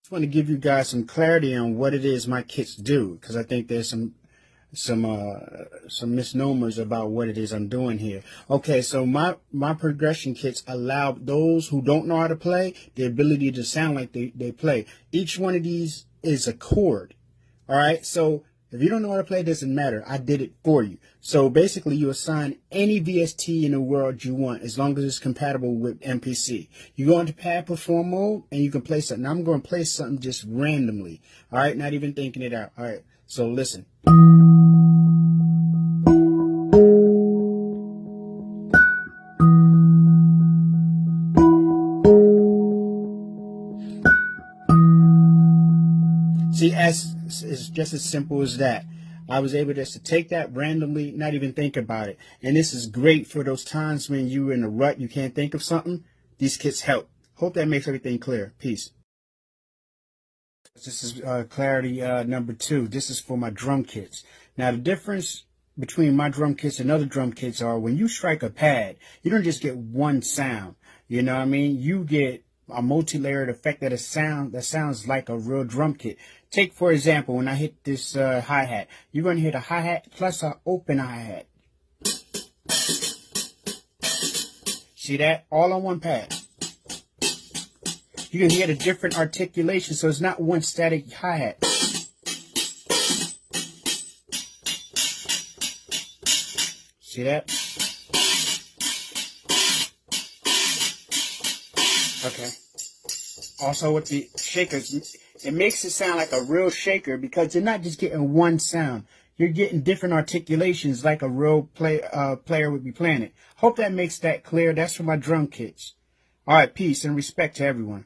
just want to give you guys some clarity on what it is my kits do, because I think there's some misnomers about what it is I'm doing here. Okay, so my progression kits allow those who don't know how to play the ability to sound like they play. Each one of these is a chord. All right, so if you don't know how to play, it doesn't matter. I did it for you. So basically, you assign any VST in the world you want, as long as it's compatible with MPC. You go into pad perform mode, and you can play something. Now, I'm going to play something just randomly. All right, not even thinking it out. All right, so listen. See, it's just as simple as that. I was able just to take that randomly, not even think about it. And this is great for those times when you're in a rut, you can't think of something. These kits help. Hope that makes everything clear. Peace. This is clarity number 2. This is for my drum kits. Now, the difference between my drum kits and other drum kits are when you strike a pad, you don't just get one sound. You know what I mean? You get a multi-layered effect that sounds like a real drum kit. Take, for example, when I hit this hi-hat, you're going to hit a hi-hat plus an open hi-hat. See that? All on one pad. You can hear the different articulation, so it's not one static hi-hat. See that? Okay. Also with the shakers, it makes it sound like a real shaker because you're not just getting one sound. You're getting different articulations like a real player would be playing it. Hope that makes that clear. That's for my drum kits. All right, peace and respect to everyone.